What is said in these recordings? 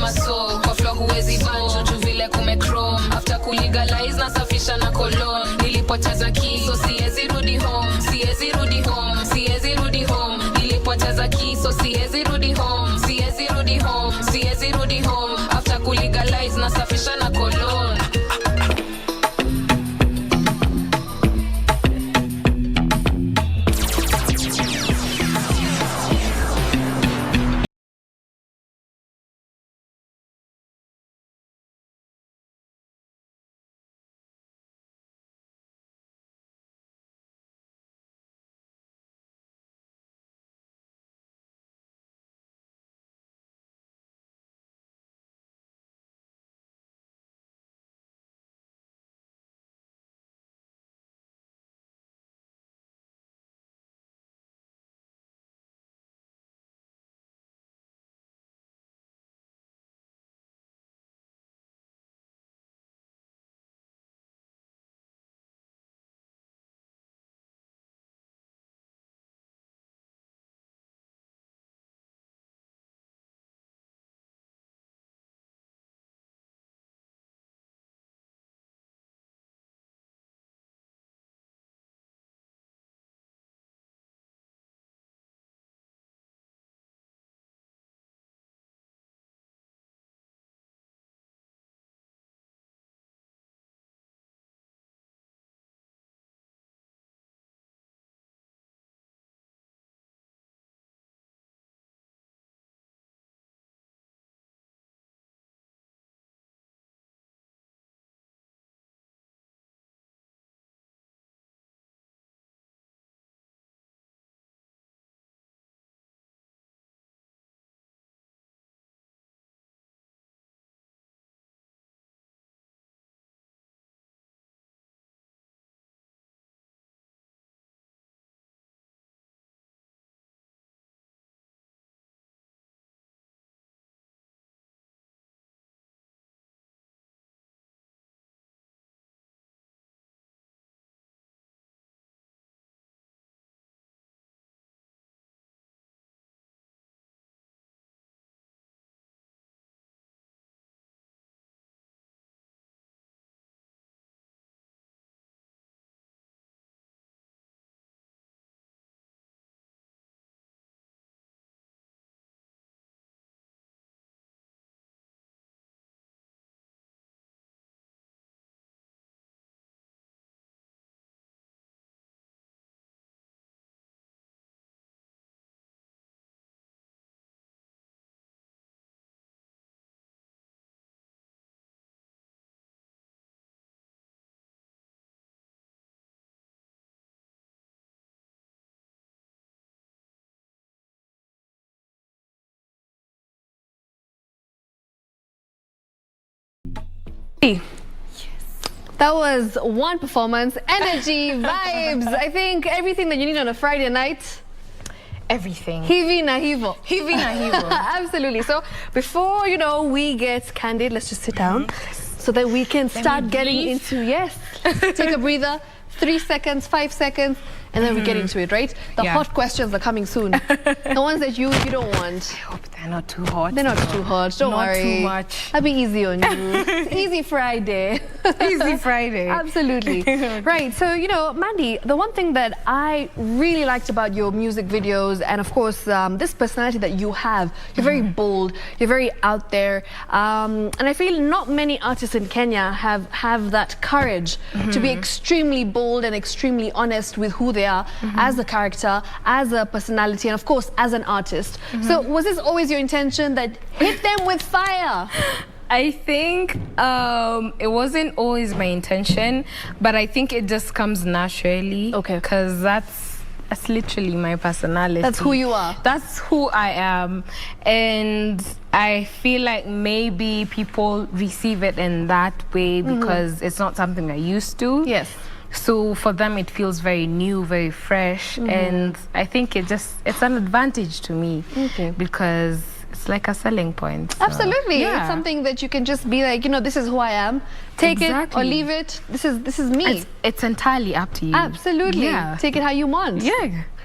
maso kwa flow huwezi banjo juu vile kumechrome after kulegalize na safisha na cologne nilipoteza key so siwezi rudi home siwezi rudi home siwezi rudi home nilipoteza key so siwezi rudi home siwezi rudi home siwezi rudi home after kulegalize na safisha na cologne. Yes. That was one performance, energy, vibes. I think everything that you need on a Friday night. Everything. Hivi na hivo. Hivi na hivo. Absolutely. So before, we get candid, let's just sit down so that we can start getting into, take a breather, 3 seconds, 5 seconds, and then we get into it, right? The hot questions are coming soon. The ones that you don't want. I hope they're not too hot. They're not too hot. Don't worry. Not too much. I'll be easy on you. Easy Friday. Easy Friday. Absolutely. Right. So, Maandy, the one thing that I really liked about your music videos and, of course, this personality that you have, you're very bold, you're very out there. And I feel not many artists in Kenya have that courage to be extremely bold and extremely honest with who they are as a character, as a personality, and of course as an artist. So was this always your intention, that hit them with fire? I think it wasn't always my intention, but I think it just comes naturally. Okay. Because that's literally my personality. That's who you are. That's who I am. And I feel like maybe people receive it in that way because it's not something I used to. Yes. So for them it feels very new, very fresh, and I think it's an advantage to me because it's like a selling point. So. Absolutely. It's something that you can just be like, this is who I am. Take it or leave it. This is me. It's entirely up to you. Absolutely. Yeah. Take it how you want.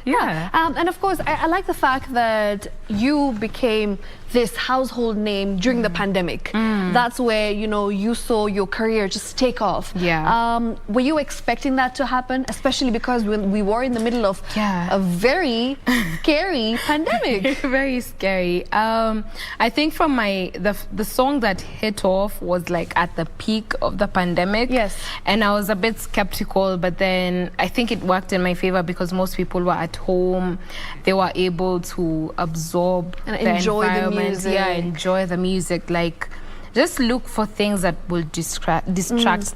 Yeah. And of course, I like the fact that you became this household name during the pandemic. That's where, you know, you saw your career just take off. Yeah. Were you expecting that to happen, especially because we were in the middle of a very scary pandemic? Very scary. I think from the song that hit off was like at the peak of the pandemic. Yes. And I was a bit skeptical, but then I think it worked in my favor because most people were at home. They were able to absorb and the enjoy the environment. music. Yeah, enjoy the music. Like, just look for things that will distract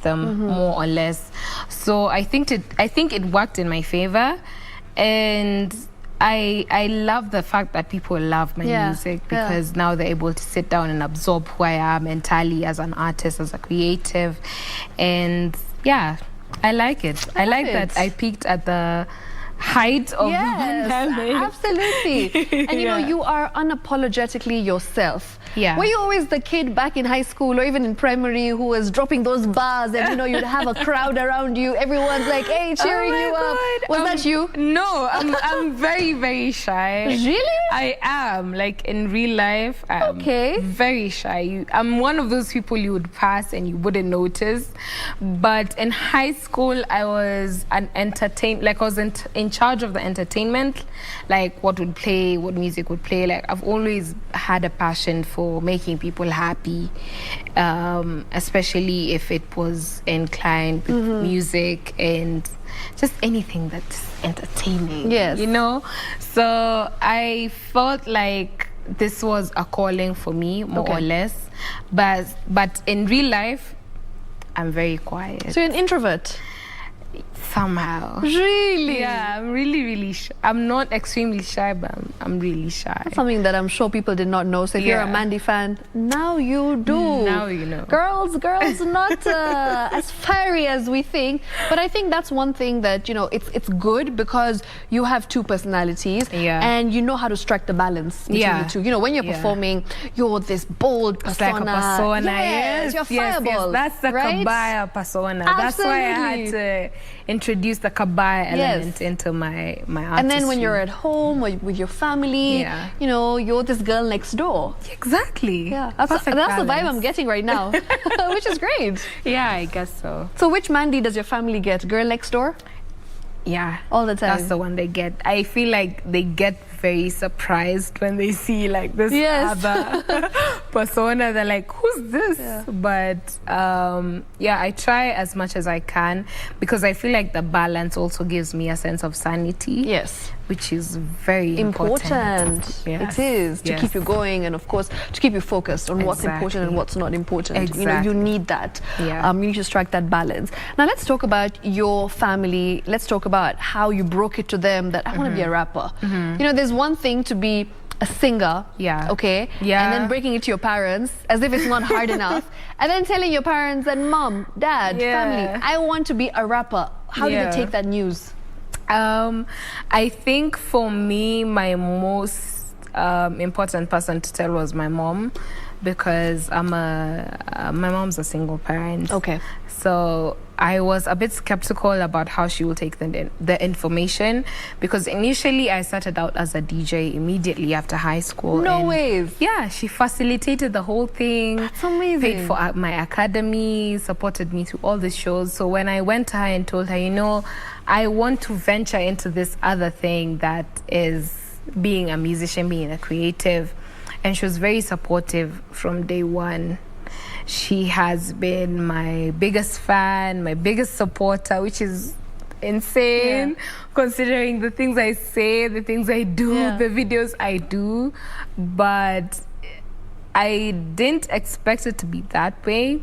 them more or less. So I think it worked in my favor, and I love the fact that people love my music because now they're able to sit down and absorb who I am mentally as an artist, as a creative, and yeah, I like it. I like that I peaked at the height of the pandemic. Absolutely. And you know, you are unapologetically yourself. Yeah. Were you always the kid back in high school or even in primary who was dropping those bars and, you know, you'd have a crowd around you, everyone's like, hey, cheering you up? Was that you? No, I'm very, very shy. Really? I am. Like, in real life, I'm very shy. I'm one of those people you would pass and you wouldn't notice. But in high school, I was I was in charge of the entertainment, like what would play, what music would play. Like, I've always had a passion for making people happy, especially if it was inclined with music and just anything that's entertaining. Yes. You know? So I felt like this was a calling for me, more or less. But in real life, I'm very quiet. So you're an introvert? Somehow. Really? Yeah, I'm really, really shy. I'm not extremely shy, but I'm really shy. That's something that I'm sure people did not know. So if you're a Maandy fan, now you do. Now you know. Girls not as fiery as we think. But I think that's one thing that, you know, it's good because you have two personalities and you know how to strike the balance between the two. You know, when you're performing, you're this bold persona. It's like a persona. Yes, you're fireball. That's the kabaya persona. Absolutely. That's why I had to introduce the kabaya element into my artistry. And then when you're at home or with your family, you know, you're this girl next door. Exactly. Yeah, that's the vibe I'm getting right now, which is great. Yeah, I guess so. So which Maandy does your family get? Girl next door? Yeah. All the time? That's the one they get. I feel like they get very surprised when they see like this other persona. They're like, who's this? Yeah. But yeah, I try as much as I can because I feel like the balance also gives me a sense of sanity. Yes. Which is very important. Yes. It is to keep you going and of course to keep you focused on what's important and what's not important. You know, you need that. You need to strike that balance. Now let's talk about your family. Let's talk about how you broke it to them that I want to be a rapper. You know, there's one thing to be a singer, and then breaking it to your parents as if it's not hard enough, and then telling your parents and mom, dad, family, I want to be a rapper. How did they take that news? I think for me, my most important person to tell was my mom, because my mom's a single parent. Okay. So I was a bit skeptical about how she will take the information, because initially I started out as a DJ immediately after high school. No ways. Yeah, she facilitated the whole thing. That's amazing. Paid for my academy, supported me through all the shows. So when I went to her and told her, you know, I want to venture into this other thing that is being a musician, being a creative, and she was very supportive from day one. She has been my biggest fan, my biggest supporter, which is insane considering the things I say, the things I do, the videos I do. But I didn't expect it to be that way.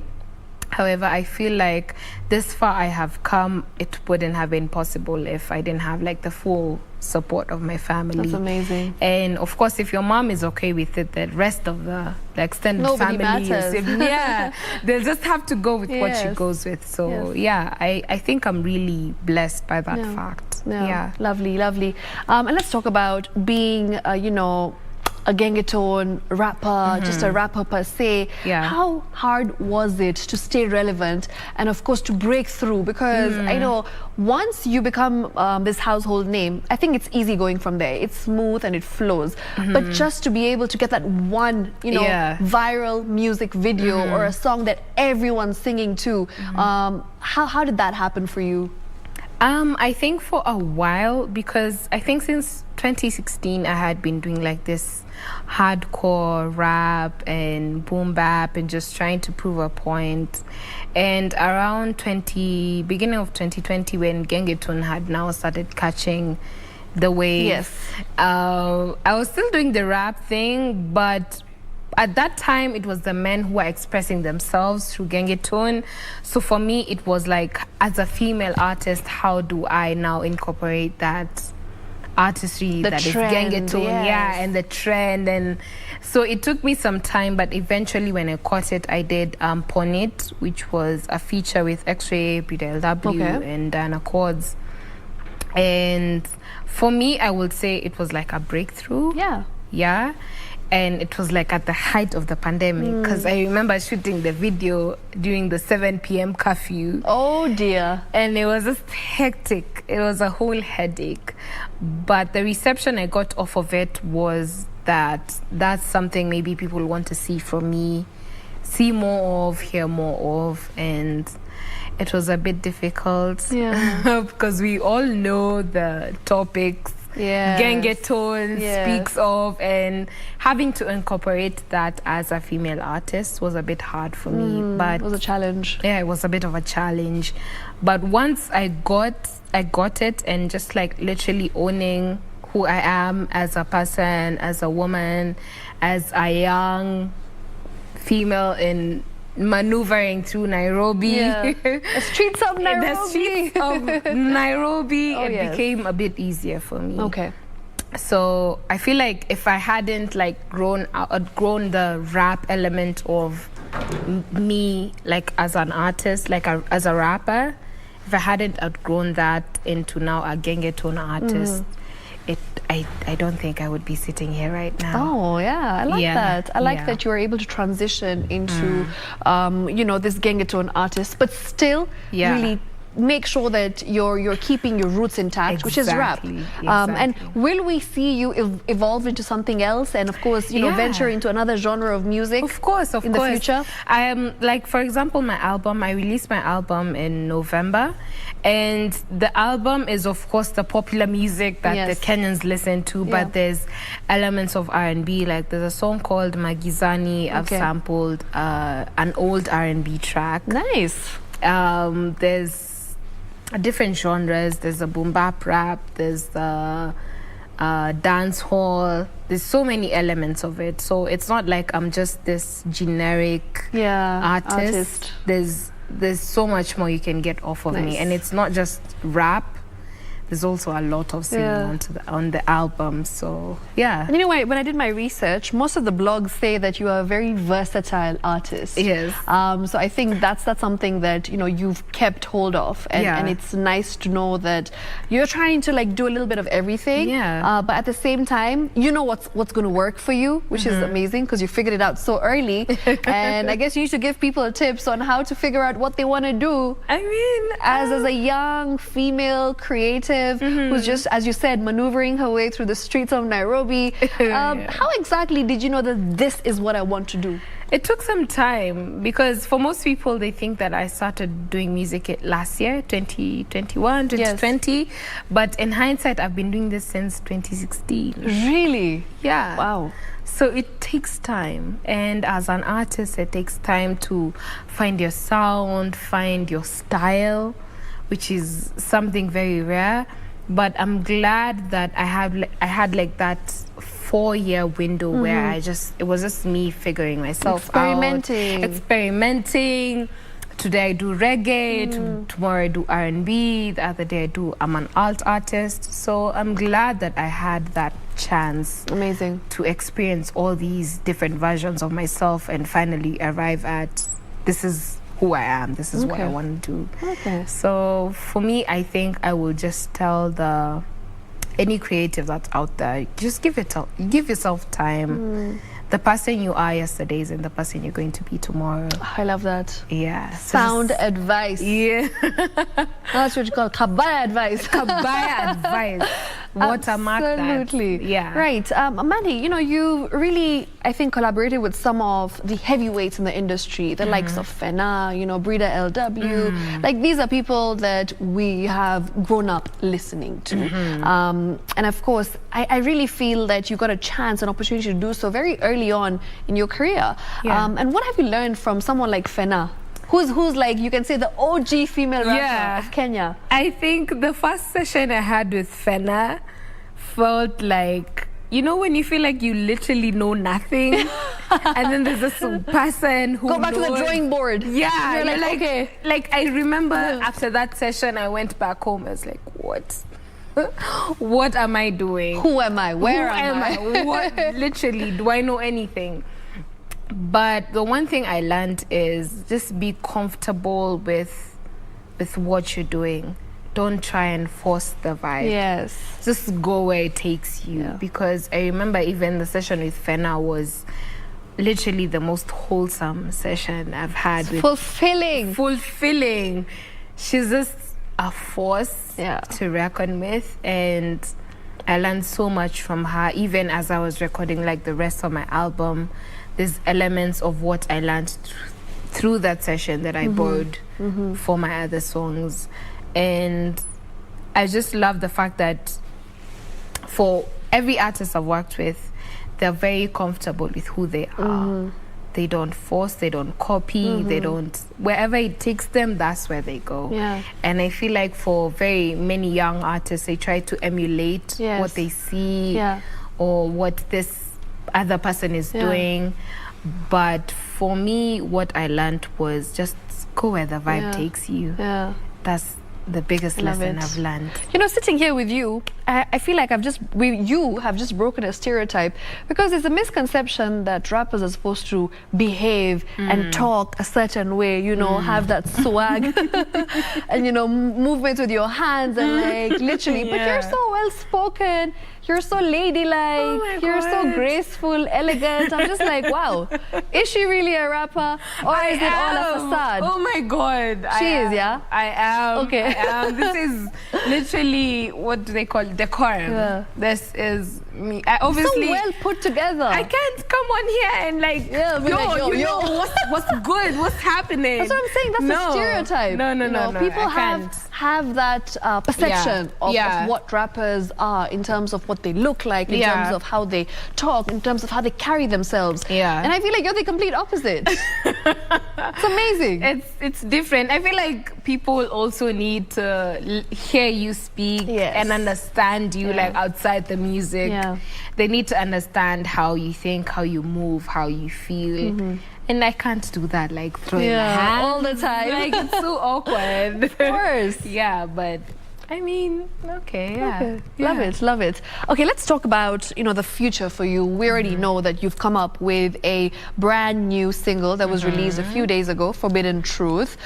However, I feel like this far I have come, it wouldn't have been possible if I didn't have like the full support of my family. That's amazing. And of course, if your mom is okay with it, the rest of the extended family, they'll just have to go with what she goes with. So yeah, I think I'm really blessed by that fact. Lovely, lovely. And let's talk about being, you know, a gengetone rapper, just a rapper per se. Yeah. How hard was it to stay relevant and of course to break through? Because I know once you become this household name, I think it's easy going from there. It's smooth and it flows. But just to be able to get that one, you know, viral music video or a song that everyone's singing to, how did that happen for you? I think for a while, because I think since 2016 I had been doing like this hardcore rap and boom bap and just trying to prove a point. And around beginning of 2020, when gengetone had now started catching the wave, I was still doing the rap thing, but at that time, it was the men who were expressing themselves through gengetone. So for me, it was like, as a female artist, how do I now incorporate that artistry that is gengetone? And the trend. And so it took me some time, but eventually when I caught it, I did Pon It, which was a feature with X-Ray, BDLW, and Diana Chords. And for me, I would say it was like a breakthrough. Yeah. And it was like at the height of the pandemic, because I remember shooting the video during the 7 p.m. curfew. Oh dear. And it was just hectic. It was a whole headache. But the reception I got off of it was that that's something maybe people want to see from me, see more of, hear more of. And it was a bit difficult because we all know the topics gengetone speaks of, and having to incorporate that as a female artist was a bit hard for me. But it was a challenge. Yeah, it was a bit of a challenge. But once I got it, and just like literally owning who I am as a person, as a woman, as a young female in maneuvering through Nairobi. The streets of Nairobi. It became a bit easier for me. Okay. So I feel like if I hadn't like outgrown the rap element of me, like as an artist, like as a rapper, if I hadn't outgrown that into now a gengetone artist, I don't think I would be sitting here right now. Oh yeah, I like that. I like that you were able to transition into, you know, this gengetone artist, but still really make sure that you're keeping your roots intact, which is rap. And will we see you evolve into something else, and of course, you know, venture into another genre of music? Of course, in the future. I am like, for example, my album. I released my album in November, and the album is, of course, the popular music that the Kenyans listen to. But there's elements of R&B. Like there's a song called Magizani. I've sampled an old R&B track. Nice. There's different genres. There's a boom bap rap, there's the dance hall. There's so many elements of it. So it's not like I'm just this generic artist. There's so much more you can get off of me. And it's not just rap. There's also a lot of singing on the album, so And you know, when I did my research, most of the blogs say that you are a very versatile artist. Yes. So I think that's something that, you know, you've kept hold of, and it's nice to know that you're trying to like do a little bit of everything. But at the same time, you know what's going to work for you, which is amazing because you figured it out so early. And I guess you need to give people tips on how to figure out what they want to do. I mean, as a young female creative who's just, as you said, maneuvering her way through the streets of Nairobi. How exactly did you know that this is what I want to do? It took some time, because for most people, they think that I started doing music last year, 2021, 2020. But in hindsight, I've been doing this since 2016. Really? Yeah. Wow. So it takes time. And as an artist, it takes time to find your sound, find your style, which is something very rare. But I'm glad that I had like that 4-year window where it was just me figuring myself out. Experimenting. Today I do reggae, tomorrow I do R&B, the other day I'm an alt artist. So I'm glad that I had that chance to experience all these different versions of myself and finally arrive at, this is who I am, this is what I want to do. So for me, I think I will just tell the any creative that's out there, just give yourself time. The person you are yesterday isn't the person you're going to be tomorrow. I love that. Yeah. Sound advice. Yeah. That's what you call kabaya advice. Kabaya advice. Watermark that. Absolutely. Yeah. Right. Maandy, you know, you really, I think, collaborated with some of the heavyweights in the industry, the likes of Fena, you know, Brida LW. Like, these are people that we have grown up listening to. And of course, I really feel that you got a chance, an opportunity to do so very early on in your career. And what have you learned from someone like Fena, who's like, you can say, the OG female rapper of Kenya? I think the first session I had with Fena felt like, you know, when you feel like you literally know nothing, and then there's this person who go back to the drawing board. Yeah, you're like, okay. Like, I remember after that session, I went back home. I was like, what? What am I doing? Who am I? Where am I? What, literally, do I know anything? But the one thing I learned is just be comfortable with what you're doing. Don't try and force the vibe. Yes. Just go where it takes you. Yeah. Because I remember even the session with Fena was literally the most wholesome session I've had. Fulfilling. She's just a force to reckon with, and I learned so much from her. Even as I was recording like the rest of my album, there's elements of what I learned through that session that I borrowed for my other songs. And I just love the fact that for every artist I've worked with, they're very comfortable with who they are. They don't force, they don't copy, they don't, wherever it takes them, that's where they go. And I feel like for very many young artists, they try to emulate what they see or what this other person is doing. But for me, what I learned was just go where the vibe takes you. That's the biggest lesson I've learned. You know, sitting here with you, I feel like you have just broken a stereotype, because there's a misconception that rappers are supposed to behave and talk a certain way, you know, have that swag and, you know, movement with your hands and like literally, but you're so well spoken, you're so ladylike, you're so graceful, elegant. I'm just like, wow, is she really a rapper, or is it all a facade? Oh my God. She is, yeah? I am. Okay. This is literally, what do they call it? Decorum. This is me. I obviously so well put together. I can't come on here and like, yo, you know what's good, what's happening. That's what I'm saying. That's a stereotype. No. People have that perception of what rappers are in terms of what they look like, in terms of how they talk, in terms of how they carry themselves. And I feel like you're the complete opposite. It's amazing. It's different. I feel like people also need to hear you speak and understand you like outside the music. They need to understand how you think, how you move, how you feel. And I can't do that, like throwing my hands all the time. Like, it's so awkward. Of course. Yeah, but I mean, okay. Love it. Okay, let's talk about, you know, the future for you. We already know that you've come up with a brand new single that was released a few days ago, Forbidden Truth.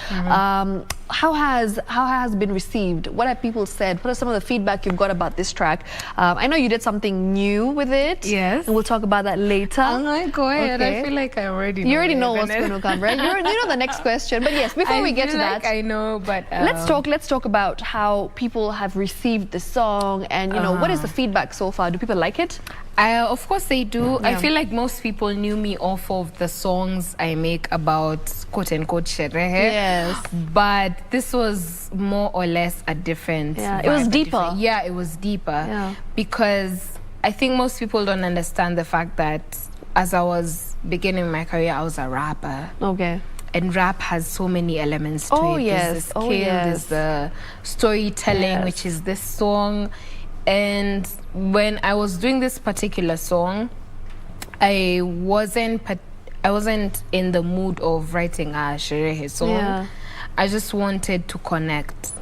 How has been received? What have people said? What are some of the feedback you've got about this track? I know you did something new with it. Yes. And we'll talk about that later. Go ahead. Okay. I feel like I already know. You already know what's going to come, right? You know the next question. But yes, before we get to that, I know, but let's talk about how people have received the song, and you know, what is the feedback so far? Do people like it? Of course they do. I feel like most people knew me off of the songs I make about quote unquote sherehe. Yes. But this was more or less a different vibe, it was deeper. It was deeper. Because I think most people don't understand the fact that as I was beginning my career, I was a rapper. Okay. And rap has so many elements to it. There's the skill, there's the storytelling, which is this song. And when I was doing this particular song, I wasn't in the mood of writing a sherehe song. I just wanted to connect,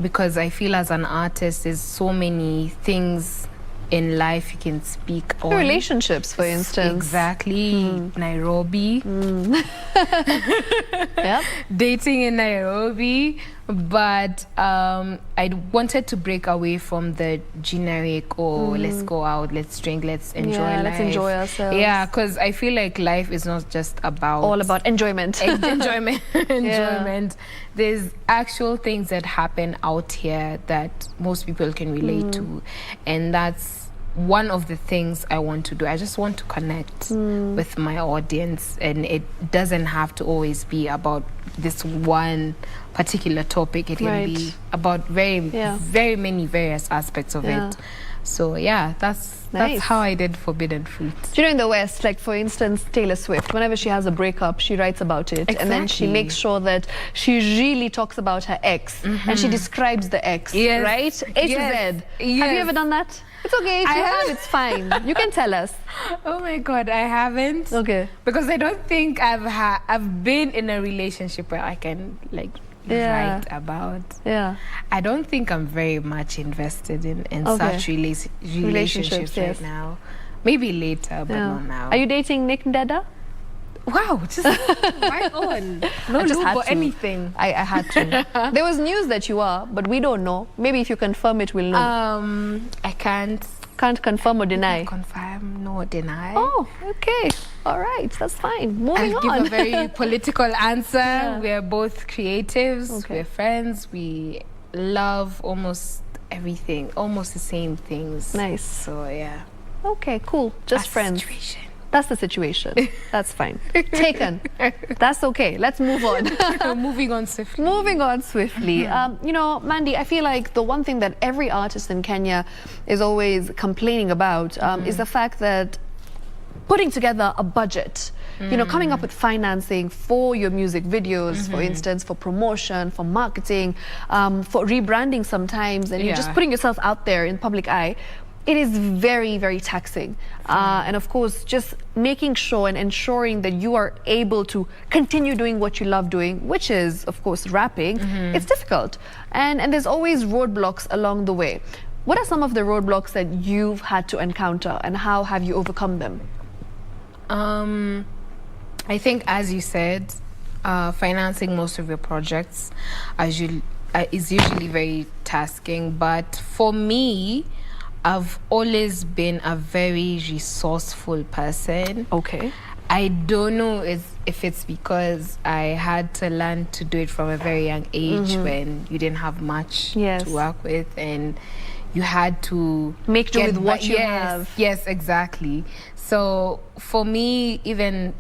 because I feel as an artist, there's so many things in life you can speak on. Relationships, for instance. Exactly. Nairobi. Dating in Nairobi. But I wanted to break away from the generic, let's go out, let's drink, let's enjoy life. Let's enjoy ourselves. Yeah, because I feel like life is not just about... all about enjoyment. enjoyment. There's actual things that happen out here that most people can relate to. And that's one of the things I want to do. I just want to connect with my audience, and it doesn't have to always be about this one particular topic. It can be about very many various aspects of it. So yeah, that's how I did Forbidden Fruit. Do you know, in the West, like for instance, Taylor Swift, whenever she has a breakup, she writes about it. And then she makes sure that she really talks about her ex. And she describes the ex, right? A to Z. Have you ever done that? It's okay. If you have, it's fine. You can tell us. Oh my God, I haven't. Okay. Because I don't think I've been in a relationship where I can like write about. Yeah. I don't think I'm very much invested in such relationships right now. Maybe later, but not now. Are you dating Nick Ndeda? Wow, just right on. No I just lube had or to. anything. I had to. There was news that you are, but we don't know. Maybe if you confirm it, we'll know. I can't confirm or deny. Confirm, no deny. Oh, okay. All right, that's fine. Moving on. I'll give a very political answer. We're both creatives. We're friends. We love almost everything, almost the same things. Nice. So yeah. Okay, cool. Just friends. Situation. That's the situation. That's fine. Taken. That's okay. Let's move on. Moving on swiftly. Moving on swiftly. You know, Maandy, I feel like the one thing that every artist in Kenya is always complaining about is the fact that putting together a budget, you know, coming up with financing for your music videos, for instance, for promotion, for marketing, for rebranding sometimes, and you're just putting yourself out there in public eye. It is very, very taxing. And of course, just making sure and ensuring that you are able to continue doing what you love doing, which is, of course, rapping. It's difficult. And there's always roadblocks along the way. What are some of the roadblocks that you've had to encounter, and how have you overcome them? I think, as you said, financing most of your projects is usually very tasking. But for me, I've always been a very resourceful person. Okay. I don't know if it's because I had to learn to do it from a very young age when you didn't have much to work with, and you had to make do with what you have. Yes, exactly. So for me, even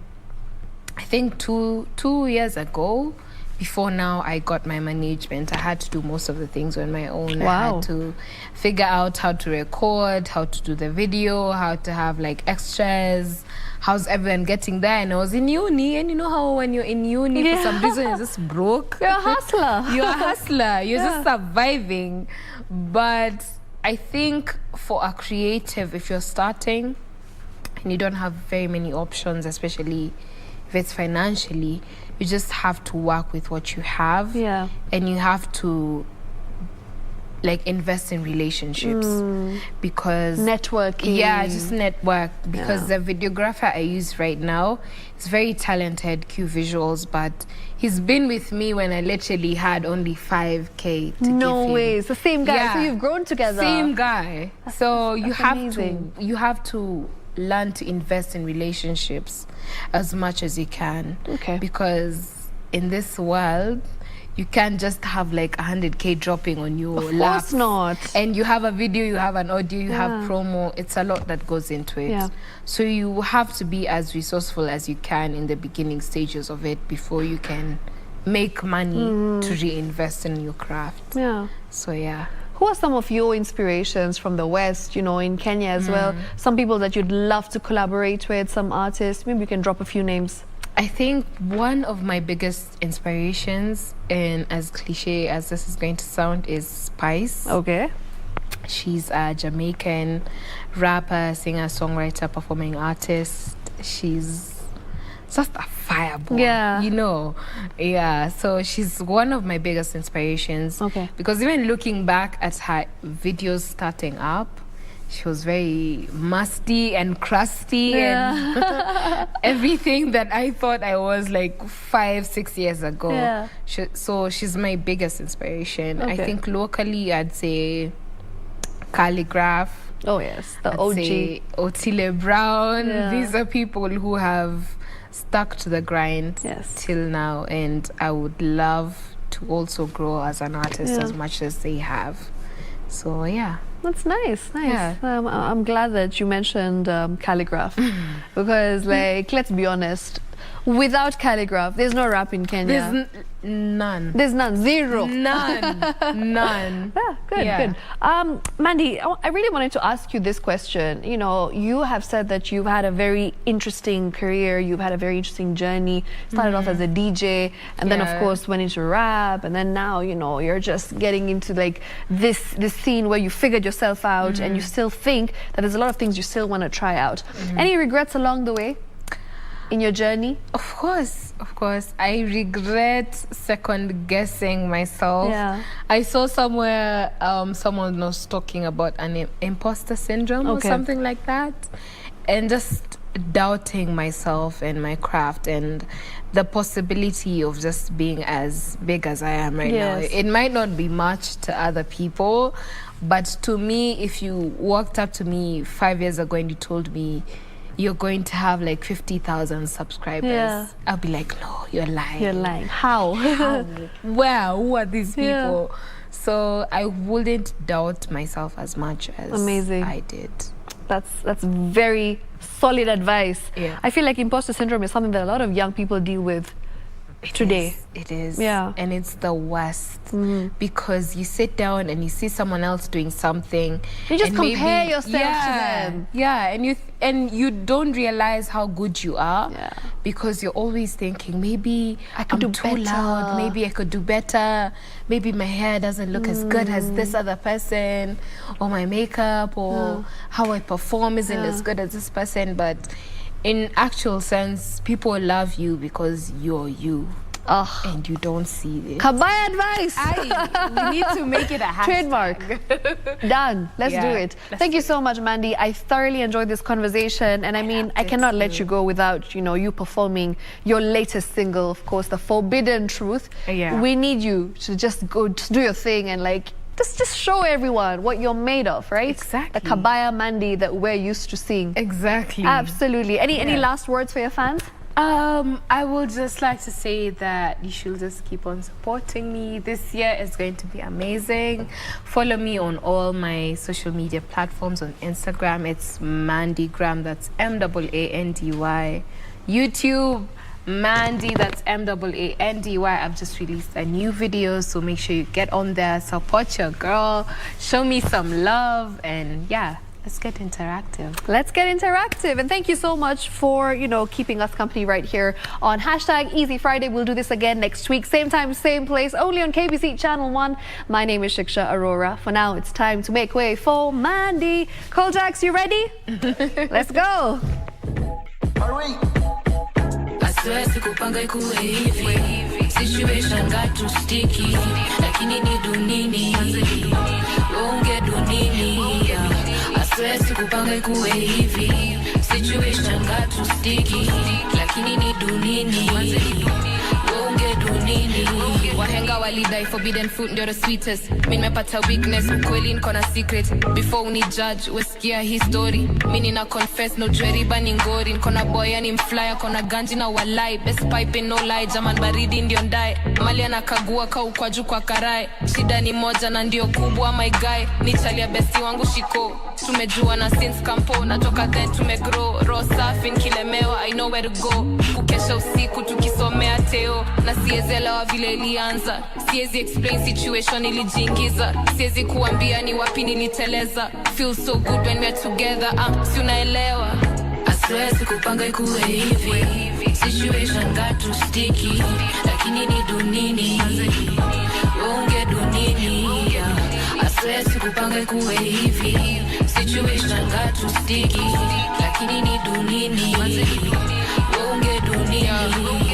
I think two years ago, before now I got my management, I had to do most of the things on my own. Wow. I had to figure out how to record, how to do the video, how to have like extras, how's everyone getting there. And I was in uni, and you know how when you're in uni, for some reason you're just broke. You're a hustler. You're a hustler. You're just surviving. But I think for a creative, if you're starting and you don't have very many options, especially if it's financially, you just have to work with what you have. Yeah. And you have to like invest in relationships because networking. Yeah, just network, because the videographer I use right now is very talented, Q Visuals, but he's been with me when I literally had only 5K to give him. No way, it's the same guy. So you've grown together. Same guy. So you have to learn to invest in relationships as much as you can. Okay. Because in this world, you can't just have like 100K dropping on your lap. Of course not. And you have a video, you have an audio, you have promo. It's a lot that goes into it. Yeah. So you have to be as resourceful as you can in the beginning stages of it before you can make money to reinvest in your craft. Yeah. So yeah. Who are some of your inspirations from the West, you know, in Kenya as well? Some people that you'd love to collaborate with, some artists. Maybe you can drop a few names. I think one of my biggest inspirations, and as cliche as this is going to sound, is Spice. Okay. She's a Jamaican rapper, singer, songwriter, performing artist. She's just a fireball. Yeah. You know? Yeah. So she's one of my biggest inspirations. Okay. Because even looking back at her videos starting up, she was very musty and crusty and everything that I thought I was like 5-6 years ago. Yeah. So she's my biggest inspiration. Okay. I think locally I'd say Calligraph. Oh yes, the I'd OG. say Otile Brown. Yeah. These are people who have stuck to the grind Yes. till now, and I would love to also grow as an artist Yeah. as much as they have. So yeah. That's nice. Yeah. I'm glad that you mentioned Calligraph because, like, let's be honest, without Calligraph, there's no rap in Kenya. There's none. There's none. Zero. None. None. Yeah, good, Yeah. good. Maandy, I really wanted to ask you this question. You know, you have said that you've had a very interesting career. You've had a very interesting journey. Started off as a DJ, and then, of Yeah. course, went into rap, and then now, you know, you're just getting into like this scene where you figured yourself out, and you still think that there's a lot of things you still want to try out. Any regrets along the way in your journey? Of course, of course. I regret second guessing myself. Yeah. I saw somewhere someone was talking about an imposter syndrome or Okay. something like that, and just doubting myself and my craft and the possibility of just being as big as I am right now. Yes. It might not be much to other people, but to me, if you walked up to me 5 years ago and you told me you're going to have like 50,000 subscribers, Yeah. I'll be like, no, you're lying. You're lying. How? Where? Who are these Yeah. people? So I wouldn't doubt myself as much as Amazing. I did. That's very solid advice. Yeah. I feel like imposter syndrome is something that a lot of young people deal with today. It is. Yeah. And it's the worst because you sit down and you see someone else doing something. You just and compare yourself to yeah, them. Yeah, and you don't realize how good you are Yeah. because you're always thinking maybe I could I'm do too better. loud, maybe I could do better, maybe my hair doesn't look as good as this other person, or my makeup or how I perform isn't as good as this person. But in actual sense, people love you because you're you. And you don't see it. Kabaya advice. We need to make it a hashtag. Trademark. Done. Let's do Yeah, it. let's Thank you so much, Maandy. I thoroughly enjoyed this conversation, and I mean, I cannot let you go without, you know, you performing your latest single, of course, The Forbidden Truth. Yeah. We need you to just go do your thing and like just show everyone what you're made of, right? Exactly. The Kabaya Maandy that we're used to seeing. Exactly. Absolutely. Any Yeah. last words for your fans? I would just like to say that you should just keep on supporting me. This year is going to be amazing. Follow me on all my social media platforms. On Instagram, it's Maandygram, that's Maandy. YouTube, Maandy, that's Maandy. I've just released a new video, so make sure you get on there, support your girl, show me some love, and yeah, let's get interactive. Let's get interactive. And thank you so much for, you know, keeping us company right here on #Easy Friday. We'll do this again next week. Same time, same place, only on KBC Channel 1. My name is Shiksha Arora. For now, it's time to make way for Maandy. Koljax, you ready? Let's go. Siwezi kupanga ikuwe hivi, situation got too sticky, lakini ni dunini, unge dunini. Siwezi kupanga ikuwe hivi, situation got too sticky, lakini ni dunini, unge dunini. Wahenga walidai forbidden fruit ndio the sweetest. Mimi nimepata weakness, ukweli niko na secret. Before uni judge, wesikia hii story. Mimi nina confess, no jweriba ni ngori. Niko na boy yani mflyer, kona ganji na walai. Best pipe no lie, jaman baridi ndio ndae. Mali anakagua kau kwa juu kwa karai. Shida ni moja na ndio kubwa my guy. Ni chalia besti wangu shiko. Tumejua na since campo, natoka then tumegrow. Raw safi nikilemewa, I know where to go. Kukesha usiku tukisomea teo. Na siezelewa vile ilianza. Siezi explain situation ilijiingiza. Siezi kuambia ni wapi niliteleza. Feel so good when we're together, si unaelewa. Siwezi kupanga ikuwe hivi, situation got too sticky, lakini ni dunini, unge dunini. Siwezi kupanga ikuwe hivi, situation got too sticky, lakini ni dunini, unge dunini.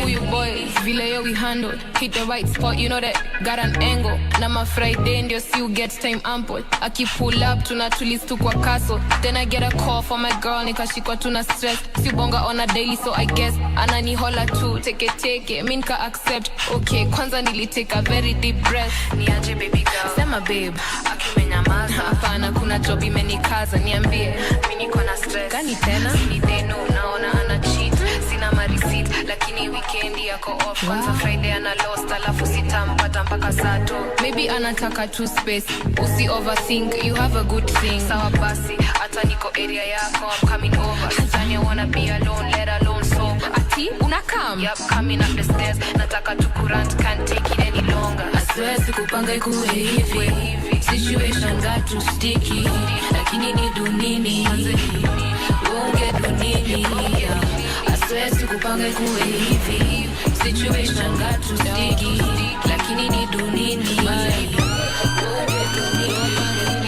Huyu boy vile yo we handle. Hit the right spot, you know that got an angle. Na ma Friday ndio si you get time ample. Aki pull up tunatulis tu kwa castle. Then I get a call from my girl nikashikwa tuna stress. Si bonga on a daily so I guess anani hola tu take it min ka accept. Okay kwanza nilitake a very deep breath. Niaje baby girl sema babe akimenyamaza hapana kuna job imenikaza niambie mimi niko na stress gani tena ni deno naona ana cheat sina ma receipt lakini weekend yako off kwanza Friday ana lost alafu sitampata mpaka sato maybe anataka tu space usi overthink you have a good thing sawa basi hata niko area yako I'm coming over Sasa you wanna be alone let alone sober ati unakam yep coming up the stairs nataka tu kurant can't take it any longer I swear sikupanga ikuwe hivi situation got too sticky lakini ni dunini unge dunini I swear sikupanga ikuwe hivi situation got too sticky lakini ni dunini